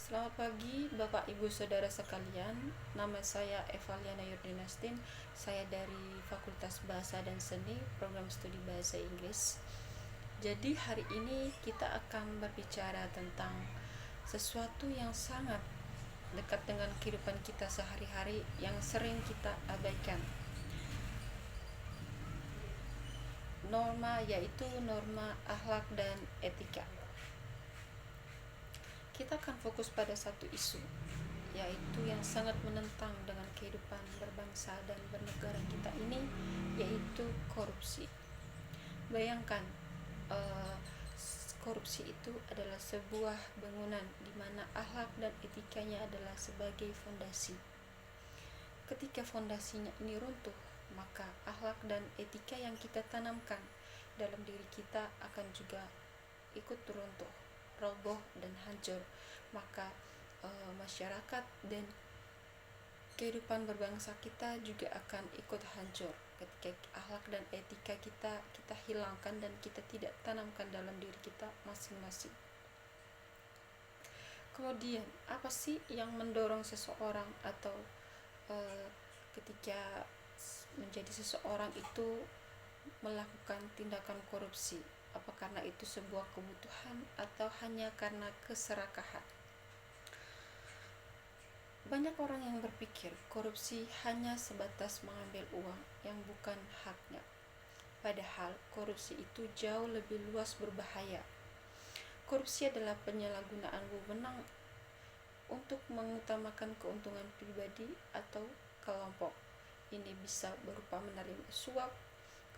Selamat pagi Bapak Ibu Saudara sekalian. Nama saya Evaliana Yurdinastin. Saya dari Fakultas Bahasa dan Seni, Program Studi Bahasa Inggris. Jadi hari ini kita akan berbicara tentang sesuatu yang sangat dekat dengan kehidupan kita sehari-hari yang sering kita abaikan. Norma, yaitu norma akhlak dan etika. Kita akan fokus pada satu isu, yaitu yang sangat menentang dengan kehidupan berbangsa dan bernegara kita ini, yaitu korupsi. Bayangkan, korupsi itu adalah sebuah bangunan di mana akhlak dan etikanya adalah sebagai fondasi. Ketika fondasinya ini runtuh, maka akhlak dan etika yang kita tanamkan dalam diri kita akan juga ikut runtuh, roboh dan hancur. Maka masyarakat dan kehidupan berbangsa kita juga akan ikut hancur ketika akhlak dan etika kita hilangkan dan kita tidak tanamkan dalam diri kita masing-masing. Kemudian, apa sih yang mendorong seseorang atau ketika menjadi seseorang itu melakukan tindakan korupsi? Apa karena itu sebuah kebutuhan atau hanya karena keserakahan? Banyak orang yang berpikir korupsi hanya sebatas mengambil uang yang bukan haknya. Padahal korupsi itu jauh lebih luas berbahaya. Korupsi adalah penyalahgunaan wewenang untuk mengutamakan keuntungan pribadi atau kelompok. Ini bisa berupa menerima suap,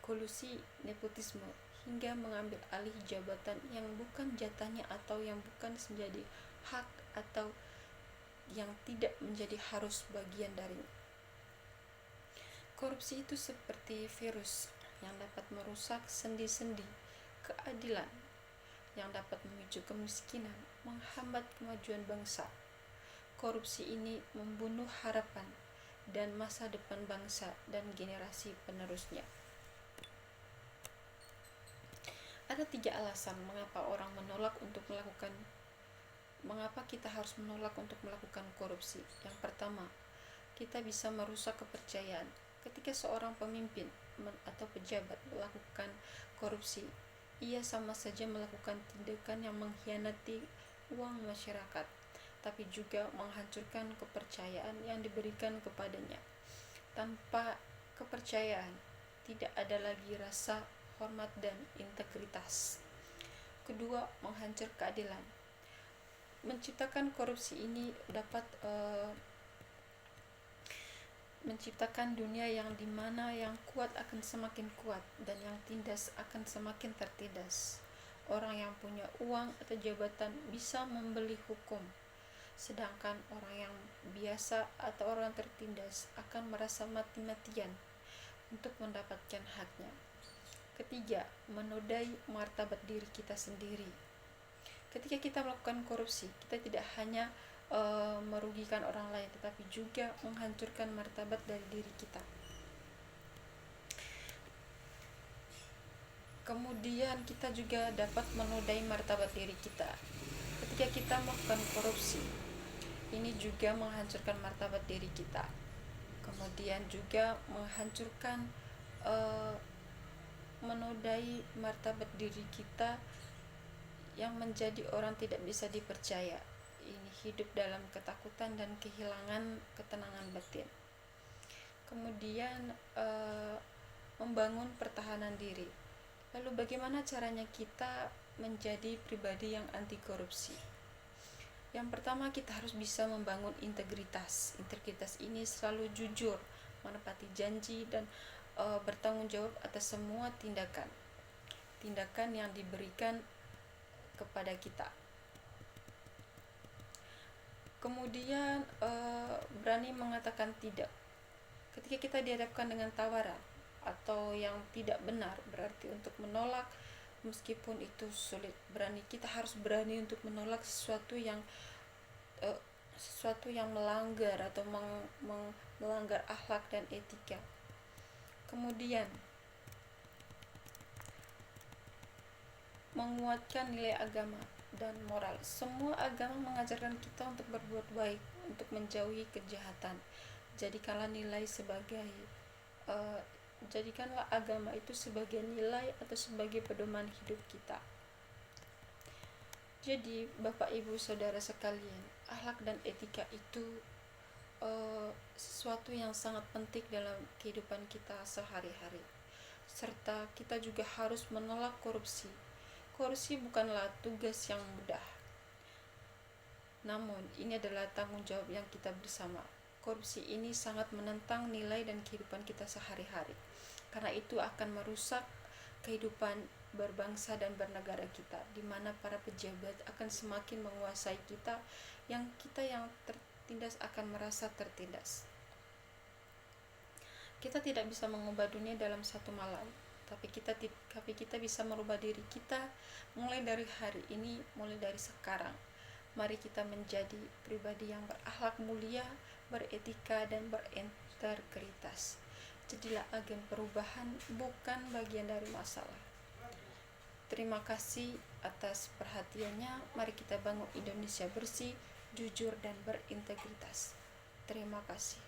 kolusi, nepotisme, hingga mengambil alih jabatan yang bukan jatahnya atau yang bukan menjadi hak atau yang tidak menjadi harus bagian darinya. Korupsi itu seperti virus yang dapat merusak sendi-sendi keadilan, yang dapat memicu kemiskinan, menghambat kemajuan bangsa. Korupsi ini membunuh harapan dan masa depan bangsa dan generasi penerusnya. Ada 3 alasan mengapa kita harus menolak untuk melakukan korupsi. Yang pertama, kita bisa merusak kepercayaan. Ketika seorang pemimpin atau pejabat melakukan korupsi, ia sama saja melakukan tindakan yang mengkhianati uang masyarakat, tapi juga menghancurkan kepercayaan yang diberikan kepadanya. Tanpa kepercayaan, tidak ada lagi rasa hormat dan integritas. Kedua, menghancur keadilan. Menciptakan korupsi ini dapat menciptakan dunia yang dimana yang kuat akan semakin kuat dan yang tindas akan semakin tertindas. Orang yang punya uang atau jabatan bisa membeli hukum, sedangkan orang yang biasa atau orang tertindas akan merasa mati-matian untuk mendapatkan haknya. Ketiga, menodai martabat diri kita sendiri. Ketika kita melakukan korupsi, kita tidak hanya merugikan orang lain, tetapi juga menghancurkan martabat dari diri kita. Kemudian kita juga dapat menodai martabat diri kita. Ketika kita melakukan korupsi, ini juga menghancurkan martabat diri kita. Kemudian juga menghancurkan menodai martabat diri kita yang menjadi orang tidak bisa dipercaya. Ini hidup dalam ketakutan dan kehilangan ketenangan batin. Kemudian membangun pertahanan diri. Lalu bagaimana caranya kita menjadi pribadi yang anti korupsi? Yang pertama, kita harus bisa membangun integritas. Integritas ini selalu jujur, menepati janji dan bertanggung jawab atas semua tindakan yang diberikan kepada kita. Kemudian berani mengatakan tidak. Ketika kita dihadapkan dengan tawaran atau yang tidak benar, berarti untuk menolak meskipun itu sulit. Kita harus berani untuk menolak sesuatu yang melanggar atau melanggar akhlak dan etika. Kemudian menguatkan nilai agama. dan moral. Semua agama mengajarkan kita untuk berbuat baik, untuk menjauhi kejahatan. Jadikanlah nilai sebagai uh, jadikanlah agama itu sebagai nilai atau sebagai pedoman hidup kita. Jadi Bapak Ibu Saudara sekalian, akhlak dan etika itu sesuatu yang sangat penting dalam kehidupan kita sehari-hari. Serta kita juga harus menolak korupsi. Korupsi bukanlah tugas yang mudah, namun ini adalah tanggung jawab yang kita bersama. Korupsi ini sangat menentang nilai dan kehidupan kita sehari-hari, karena itu akan merusak kehidupan berbangsa dan bernegara kita, di mana para pejabat akan semakin menguasai kita yang tertindas akan merasa tertindas. Kita tidak bisa mengubah dunia dalam satu malam, tapi kita bisa merubah diri kita mulai dari hari ini, mulai dari sekarang. Mari kita menjadi pribadi yang berakhlak mulia, beretika, dan berintegritas. Jadilah agen perubahan, bukan bagian dari masalah. Terima kasih atas perhatiannya. Mari kita bangun Indonesia bersih, jujur, dan berintegritas. Terima kasih.